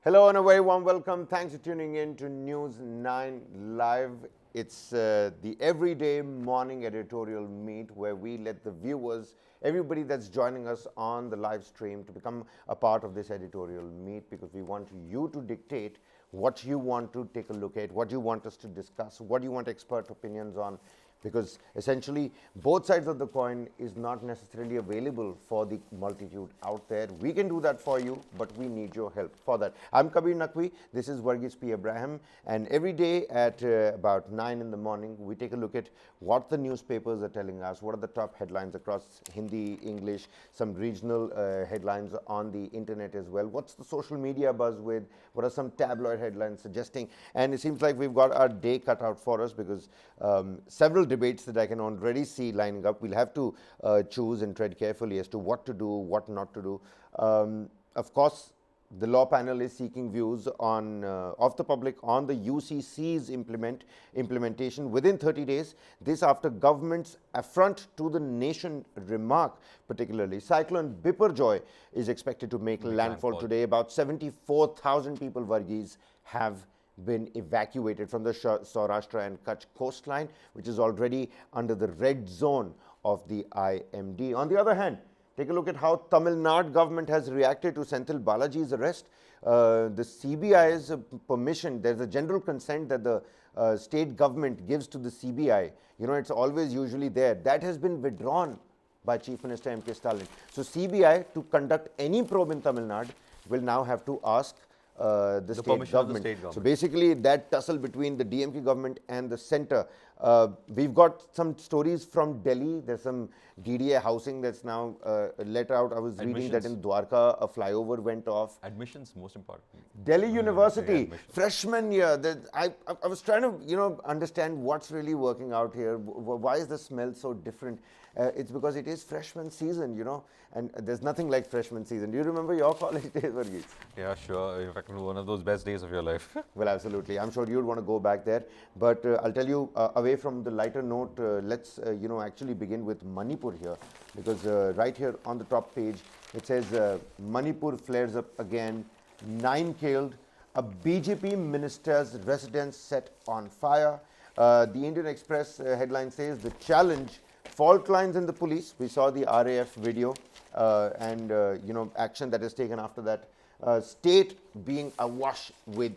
Hello and a very warm welcome. Thanks for tuning in to News9 Live. It's the everyday morning editorial meet where we let the viewers, everybody that's joining us on the live stream, to become a part of this editorial meet, because we want you to dictate what you want to take a look at, what you want us to discuss, what you want expert opinions on, because essentially both sides of the coin is not necessarily available for the multitude out there. We can do that for you, but we need your help for that. I'm Kabir Naqvi, this is Varghese P. Abraham, and every day at about 9 in the morning, we take a look at what the newspapers are telling us, what are the top headlines across Hindi, English, some regional headlines on the internet as well, what's the social media buzz with, what are some tabloid headlines suggesting, and it seems like we've got our day cut out for us, because several debates that I can already see lining up. We'll have to choose and tread carefully as to what to do, what not to do. Of course, the law panel is seeking views on of the public on the UCC's implementation within 30 days. This after government's affront to the nation remark, particularly. Cyclone Biparjoy is expected to make landfall today. About 74,000 people, Varghese, have been evacuated from the Saurashtra and Kutch coastline, which is already under the red zone of the IMD. On the other hand, take a look at how Tamil Nadu government has reacted to Senthil Balaji's arrest. The CBI's permission, there's a general consent that the state government gives to the CBI. You know, it's always usually there. That has been withdrawn by Chief Minister M.K. Stalin. So CBI, to conduct any probe in Tamil Nadu, will now have to ask the state government. So basically that tussle between the DMK government and the centre. We've got some stories from Delhi. There's some DDA housing that's now let out. I was reading that in Dwarka a flyover went off. Admissions, most important. Delhi University, freshman year. I was trying to understand what's really working out here. Why is the smell so different? It's because it is freshman season, and there's nothing like freshman season. Do you remember your college days, Varghese? Yeah, sure. In fact, one of those best days of your life. Well, absolutely. I'm sure you'd want to go back there. But I'll tell you, away from the lighter note, let's actually begin with Manipur here, because right here on the top page it says Manipur flares up again, 9 killed, a BJP minister's residence set on fire. The Indian Express headline says the challenge, fault lines in the police. We saw the RAF video and action that is taken after that. State being awash with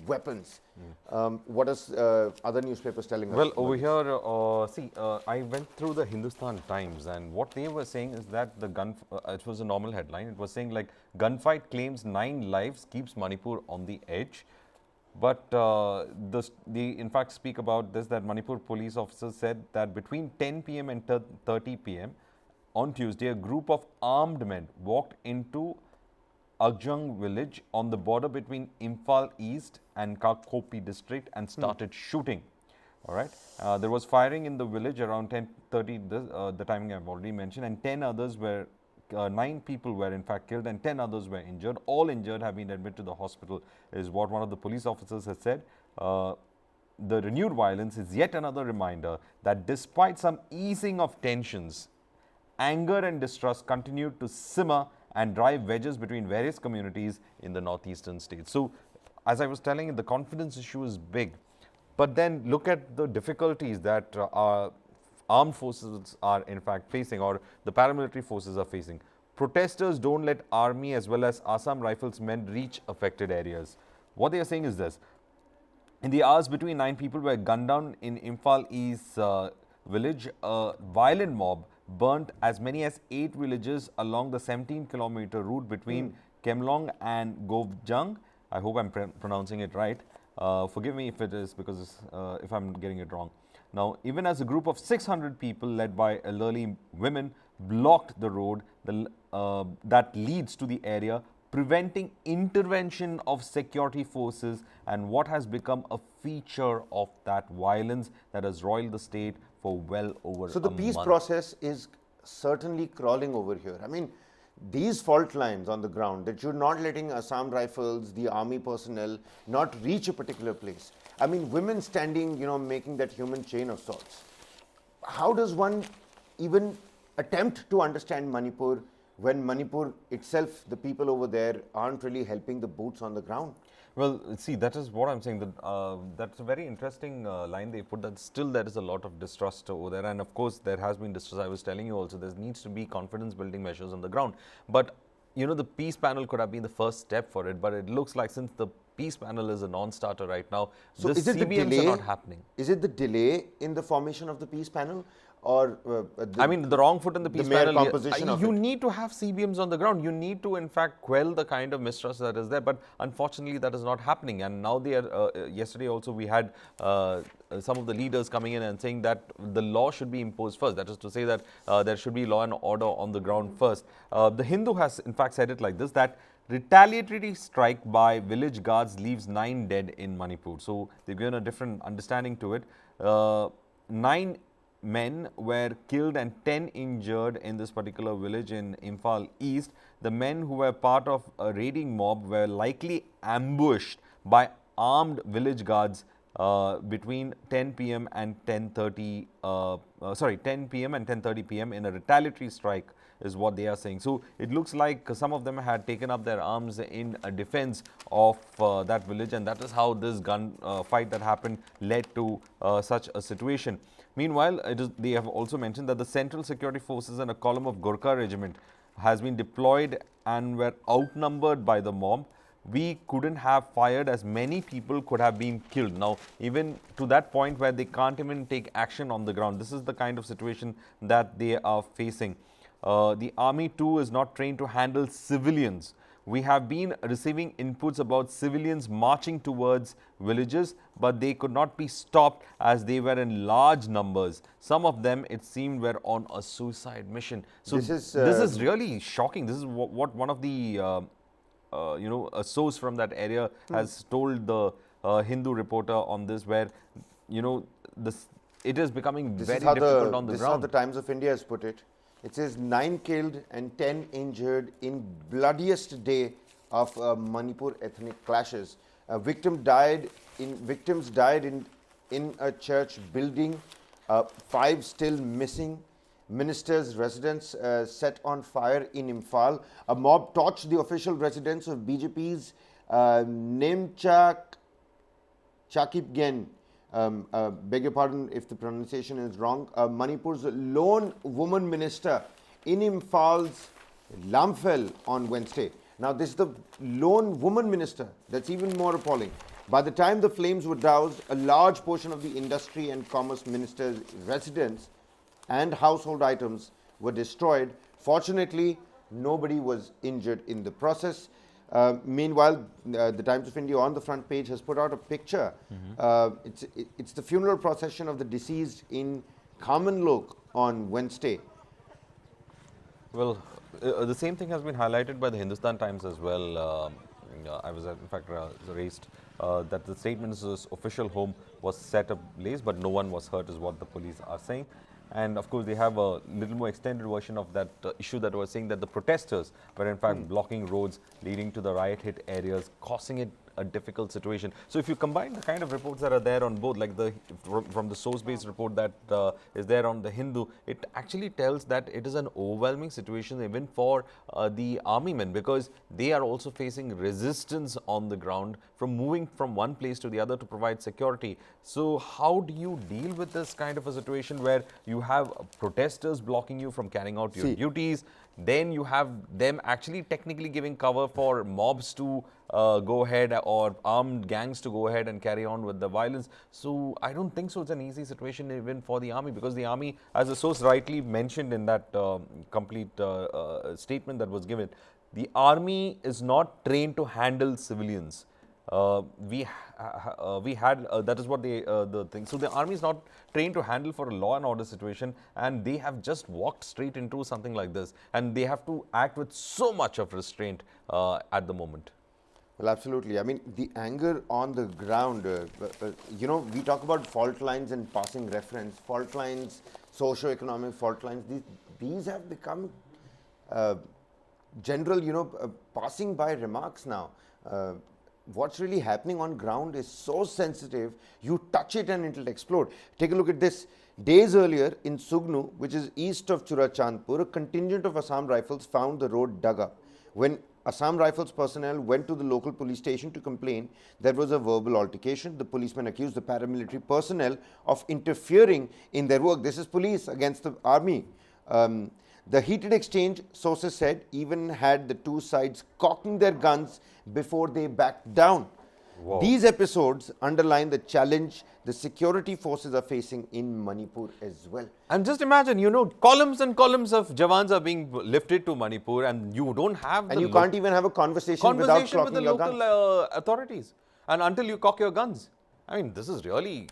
weapons. What is other newspapers telling us? Well, over here, I went through the Hindustan Times, and what they were saying is that the it was a normal headline. It was saying like, gunfight claims 9 lives, keeps Manipur on the edge. But they in fact speak about this, that Manipur police officers said that between 10 p.m. and 30 p.m. on Tuesday, a group of armed men walked into Agjang village on the border between Imphal East and Kakopi district and started shooting. All right. There was firing in the village around 10:30, the timing I've already mentioned, and 10 others were 9 people were in fact killed and 10 others were injured. All injured have been admitted to the hospital, is what one of the police officers has said. The renewed violence is yet another reminder that despite some easing of tensions, anger and distrust continued to simmer and drive wedges between various communities in the northeastern states. So, as I was telling you, the confidence issue is big. But then look at the difficulties that our armed forces are in fact facing, or the paramilitary forces are facing. Protesters don't let army as well as Assam Rifles men reach affected areas. What they are saying is this: in the hours between 9 people were gunned down in Imphal East village, a violent mob burnt as many as 8 villages along the 17-kilometer route between Kemlong and Govjang. I hope I'm pronouncing it right. Forgive me if it is, because if I'm getting it wrong. Now, even as a group of 600 people led by elderly women blocked the road that leads to the area, preventing intervention of security forces, and what has become a feature of that violence that has roiled the state for well over a month. So the peace process is certainly crawling over here. I mean, these fault lines on the ground, that you're not letting Assam Rifles, the army personnel, not reach a particular place. I mean, women standing, making that human chain of sorts. How does one even attempt to understand Manipur when Manipur itself, the people over there aren't really helping the boots on the ground? Well, see, that is what I'm saying. That that's a very interesting line they put. That still there is a lot of distrust over there, and of course there has been distrust. I was telling you also there needs to be confidence-building measures on the ground. But you know, the peace panel could have been the first step for it. But it looks like since the peace panel is a non-starter right now, So the is it the CBMs delay? are not happening. Is it the delay in the formation of the peace panel, or I mean, the wrong foot in the peace mere panel. composition of You it? need to have CBMs on the ground. You need to, in fact, quell the kind of mistrust that is there. But unfortunately, that is not happening. And now they are. Yesterday also, we had some of the leaders coming in and saying that the law should be imposed first. That is to say that there should be law and order on the ground first. The Hindu has, in fact, said it like this: that retaliatory strike by village guards leaves 9 dead in Manipur. So they've given a different understanding to it. 9 men were killed and 10 injured in this particular village in Imphal East. The men who were part of a raiding mob were likely ambushed by armed village guards between 10 p.m. and 10:30. 10 p.m. and 10:30 p.m. in a retaliatory strike is what they are saying. So it looks like some of them had taken up their arms in a defense of that village, and that is how this gun fight that happened led to such a situation. Meanwhile, they have also mentioned that the Central Security Forces and a column of Gurkha regiment has been deployed and were outnumbered by the mob. We couldn't have fired as many people could have been killed. Now, even to that point where they can't even take action on the ground. This is the kind of situation that they are facing. The army too is not trained to handle civilians. We have been receiving inputs about civilians marching towards villages, but they could not be stopped as they were in large numbers. Some of them, it seemed, were on a suicide mission. So this is really shocking. This is what one of the a source from that area has told the Hindu reporter on this, where it is becoming very difficult on the ground. This is how the Times of India has put it. It says 9 killed and 10 injured in bloodiest day of Manipur ethnic clashes. Victims died in a church building. 5 still missing. Minister's residence set on fire in Imphal. A mob torched the official residence of BJP's Nemchak Chakipgen. Beg your pardon if the pronunciation is wrong. Manipur's lone woman minister in Imphal's Lamphel on Wednesday. Now, this is the lone woman minister. That's even more appalling. By the time the flames were doused, a large portion of the industry and commerce minister's residence and household items were destroyed. Fortunately, nobody was injured in the process. Meanwhile, the Times of India on the front page has put out a picture. It's the funeral procession of the deceased in Kamenlok on Wednesday. Well, the same thing has been highlighted by the Hindustan Times as well. I was, in fact, raised that the State Minister's official home was set ablaze, but no one was hurt, is what the police are saying. And of course, they have a little more extended version of that issue that was saying that the protesters were in fact blocking roads leading to the riot-hit areas, causing it a difficult situation. So if you combine the kind of reports that are there on both, like from the source-based report that is there on the Hindu, it actually tells that it is an overwhelming situation even for the army men, because they are also facing resistance on the ground from moving from one place to the other to provide security. So how do you deal with this kind of a situation where you have protesters blocking you from carrying out your duties? Then you have them actually technically giving cover for mobs to go ahead, or armed gangs to go ahead and carry on with the violence. So I don't think so it's an easy situation even for the army, because the army, as the source rightly mentioned in that complete statement that was given, the army is not trained to handle civilians. We had that is what the thing. So the army is not trained to handle for a law and order situation, and they have just walked straight into something like this, and they have to act with so much of restraint at the moment. Well, absolutely. I mean, the anger on the ground, we talk about fault lines and passing reference, fault lines, socio-economic fault lines. These have become general, passing by remarks now. What's really happening on ground is so sensitive. You touch it and it'll explode. Take a look at this. Days earlier, in Sugnu, which is east of Churachandpur, a contingent of Assam Rifles found the road dug up. When Assam Rifles personnel went to the local police station to complain, there was a verbal altercation. The policemen accused the paramilitary personnel of interfering in their work. This is police against the army. The heated exchange, sources said, even had the two sides cocking their guns before they backed down. Wow. These episodes underline the challenge the security forces are facing in Manipur as well. And just imagine, you know, columns and columns of Jawans are being lifted to Manipur, and you don't have And you can't even have a conversation without cocking with the your local gun. authorities. And until you cock your guns. I mean, this is really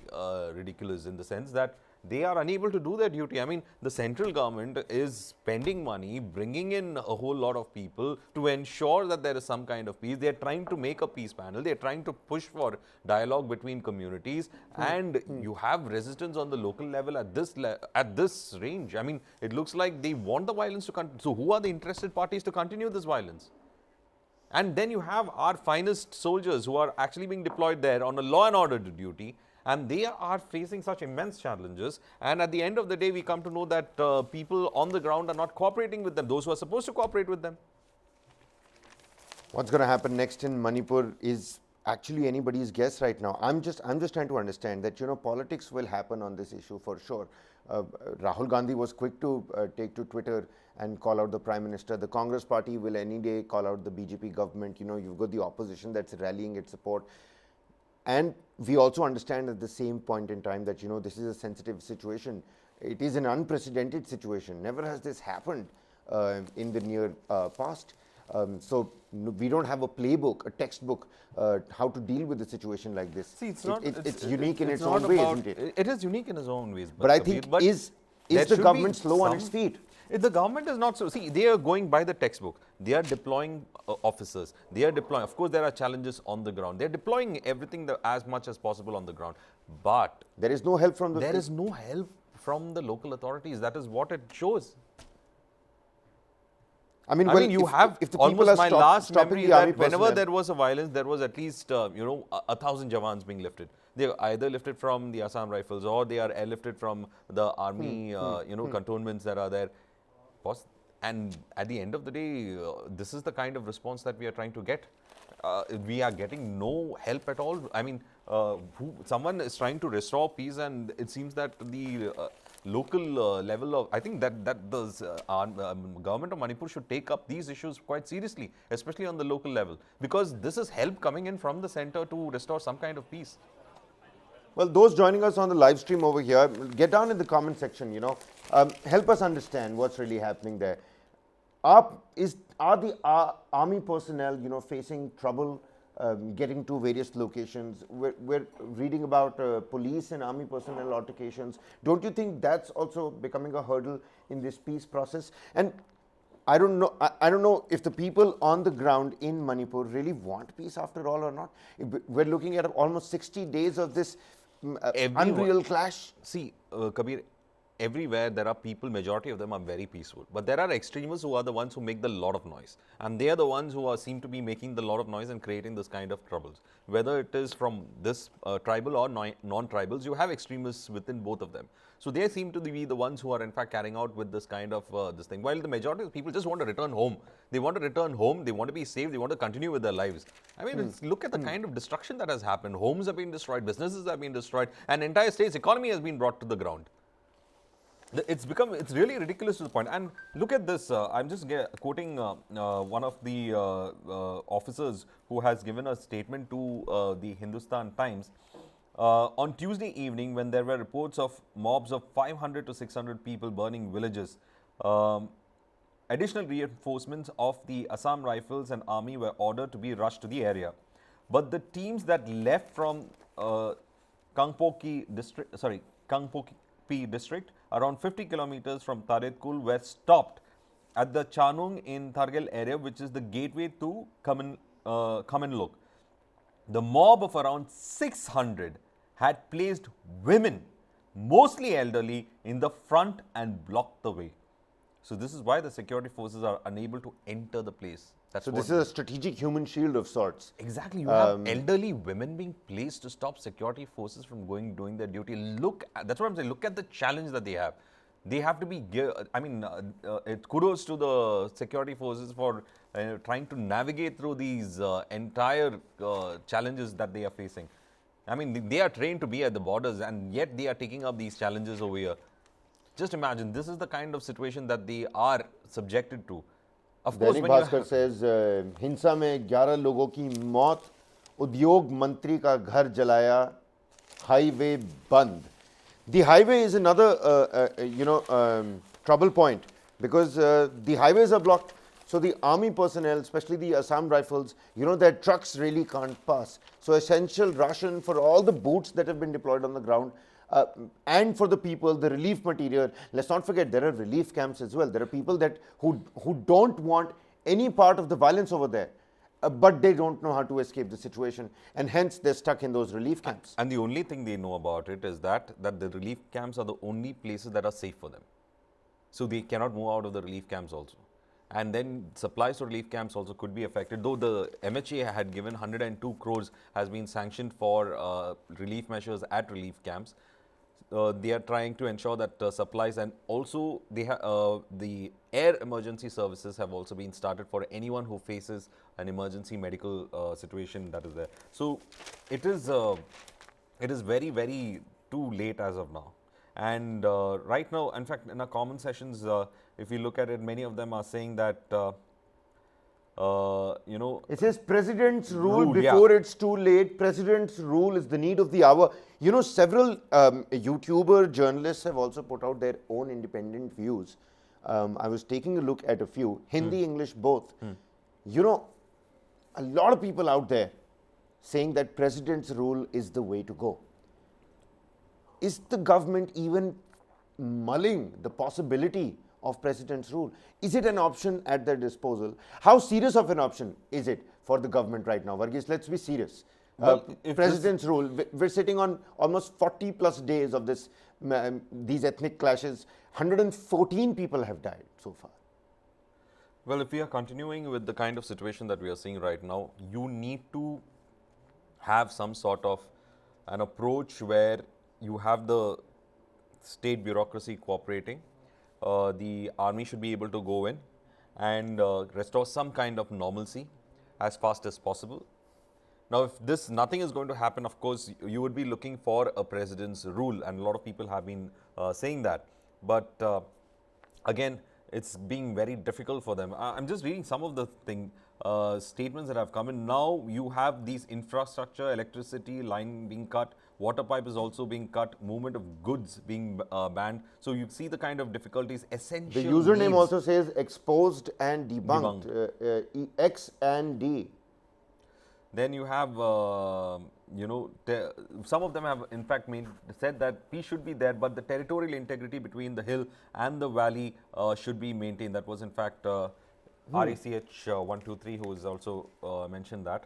ridiculous in the sense that they are unable to do their duty. I mean, the central government is spending money, bringing in a whole lot of people to ensure that there is some kind of peace. They are trying to make a peace panel. They are trying to push for dialogue between communities, and you have resistance on the local level at this range. I mean, it looks like they want the violence to continue. So, who are the interested parties to continue this violence? And then you have our finest soldiers who are actually being deployed there on a law and order duty, and they are facing such immense challenges. And at the end of the day, we come to know that people on the ground are not cooperating with them, those who are supposed to cooperate with them. What's going to happen next in Manipur is actually anybody's guess right now. I'm just trying to understand that, you know, politics will happen on this issue for sure. Rahul Gandhi was quick to take to Twitter and call out the Prime Minister. The Congress party will any day call out the BJP government. You know, you've got the opposition that's rallying its support. And we also understand at the same point in time that, you know, this is a sensitive situation. It is an unprecedented situation. Never has this happened in the near past. So we don't have a playbook, a textbook, how to deal with a situation like this. See, it's unique in its own way, isn't it? It is unique in its own ways. But I think, is the government slow on its feet? If the government is not so, see, they are going by the textbook. They are deploying officers. They are deploying, of course, there are challenges on the ground. They are deploying everything as much as possible on the ground. But there is no help from the there is no help from the local authorities. That is what it shows. I mean, you have if the almost my last memory that whenever there was a violence, there was at least, 1,000 Jawans being lifted. They are either lifted from the Assam Rifles or they are airlifted from the army, cantonments that are there. And at the end of the day, this is the kind of response that we are trying to get. We are getting no help at all. I mean, someone is trying to restore peace, and it seems that the local level of, I think that the government of Manipur should take up these issues quite seriously, especially on the local level, because this is help coming in from the center to restore some kind of peace. Well, those joining us on the live stream over here, get down in the comment section, you know, help us understand what's really happening there. Are the army personnel, you know, facing trouble getting to various locations? We're reading about police and army personnel altercations. Don't you think that's also becoming a hurdle in this peace process? And I don't know if the people on the ground in Manipur really want peace after all or not. We're looking at almost 60 days of this unreal clash. See, Kabir, everywhere there are people, majority of them are very peaceful. But there are extremists who are the ones who make the lot of noise. And they are the ones who seem to be making the lot of noise and creating this kind of troubles. Whether it is from this tribal or non-tribals, you have extremists within both of them. So they seem to be the ones who are in fact carrying out with this kind of this thing. While the majority of people just want to return home. They want to return home, they want to be safe, they want to continue with their lives. I mean, look at the kind of destruction that has happened. Homes have been destroyed, businesses have been destroyed, and entire state's economy has been brought to the ground. It's really ridiculous to the point. And look at this, I'm just quoting one of the officers who has given a statement to the Hindustan Times. On Tuesday evening, when there were reports of mobs of 500 to 600 people burning villages, additional reinforcements of the Assam Rifles and Army were ordered to be rushed to the area. But the teams that left from Kangpoki district, around 50 kilometers from Taretkul, were stopped at the Chanung in Thargel area, which is the gateway to Kamenlok. The mob of around 600 had placed women, mostly elderly, in the front and blocked the way. So this is why the security forces are unable to enter the place. That's So what this is a strategic human shield of sorts. exactly. You have elderly women being placed to stop security forces from doing their duty. Look, that's what I'm saying. Look at the challenge that they have. They have to be. I mean, kudos to the security forces for trying to navigate through these entire challenges that they are facing. I mean, they are trained to be at the borders, and yet they are taking up these challenges over here. Just imagine, this is the kind of situation that they are subjected to. Of course, Dainik when you Bhaskar says हिंसा में 11 लोगों की मौत, उद्योग मंत्री का घर जलाया, हाईवे बंद. The highway is another trouble point because the highways are blocked. So the army personnel, especially the Assam rifles, their trucks really can't pass. So essential ration for all the boots that have been deployed on the ground, and for the people, the relief material. Let's not forget there are relief camps as well. There are people who don't want any part of the violence over there, but they don't know how to escape the situation, and hence they're stuck in those relief camps. And the only thing they know about it is that the relief camps are the only places that are safe for them. So they cannot move out of the relief camps also. And then supplies to relief camps also could be affected. Though the MHA had given 102 crores has been sanctioned for relief measures at relief camps. They are trying to ensure that supplies, and also the air emergency services have also been started for anyone who faces an emergency medical situation that is there. So it is very, very too late as of now. And right now, in fact, in our common sessions, if you look at it, many of them are saying that it says president's rule before it's too late. President's rule is the need of the hour. Several YouTuber journalists have also put out their own independent views. I was taking a look at a few, Hindi, English, both. A lot of people out there saying that president's rule is the way to go. Is the government even mulling the possibility of president's rule? Is it an option at their disposal? How serious of an option is it for the government right now? Varghese, let's be serious. Well, president's rule, we're sitting on almost 40 plus days of these ethnic clashes. 114 people have died so far. Well, if we are continuing with the kind of situation that we are seeing right now, you need to have some sort of an approach where you have the state bureaucracy cooperating. The army should be able to go in and restore some kind of normalcy as fast as possible. Now, if nothing is going to happen, of course, you would be looking for a president's rule, and a lot of people have been saying that. But again, it's being very difficult for them. I'm just reading some of the statements that have come in. Now you have these infrastructure, electricity line being cut, water pipe is also being cut, movement of goods being banned. So you see the kind of difficulties. Essential. The username also says exposed and debunked. X and D. Then you have, some of them have in fact said that peace should be there, but the territorial integrity between the hill and the valley should be maintained. That was in fact RACH 123 who has also mentioned that.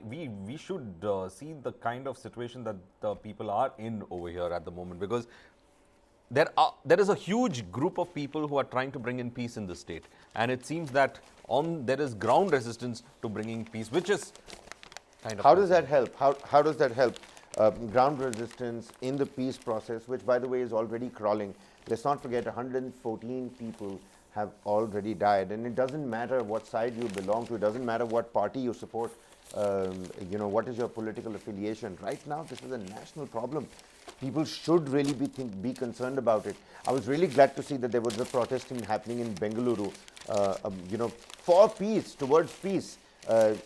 We should see the kind of situation that the people are in over here at the moment, because there is a huge group of people who are trying to bring in peace in the state, and it seems that there is ground resistance to bringing peace, which is kind of. How does that help? How does that help? Ground resistance in the peace process, which by the way is already crawling. Let's not forget 114 people have already died, and it doesn't matter what side you belong to, it doesn't matter what party you support, what is your political affiliation. Right now, this is a national problem. People should really be concerned about it. I was really glad to see that there was a protesting happening in Bengaluru, for peace, towards peace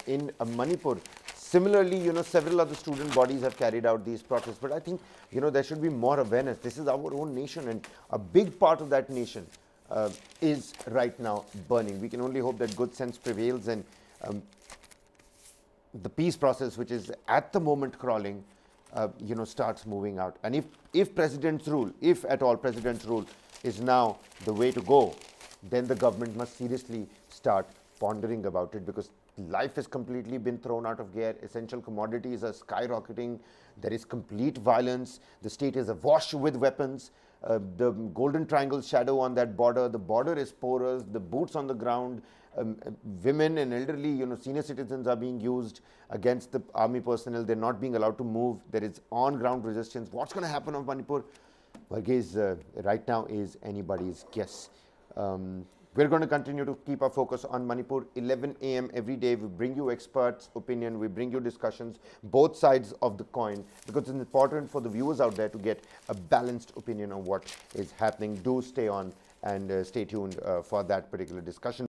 in Manipur. Similarly, several other student bodies have carried out these protests. But I think, there should be more awareness. This is our own nation, and a big part of that nation is right now burning. We can only hope that good sense prevails and the peace process, which is at the moment crawling, starts moving out. And if president's rule, if at all president's rule is now the way to go, then the government must seriously start pondering about it, because life has completely been thrown out of gear. Essential commodities are skyrocketing. There is complete violence. The state is awash with weapons. the golden triangle shadow on that border. The border is porous, the boots on the ground, women and elderly, senior citizens are being used against the army personnel. They're not being allowed to move. There is on-ground resistance. What's going to happen on Manipur? Varghese, right now is anybody's guess. We're going to continue to keep our focus on Manipur. 11 a.m. every day. We bring you experts' opinion. We bring you discussions, both sides of the coin, because it's important for the viewers out there to get a balanced opinion on what is happening. Do stay on and stay tuned for that particular discussion.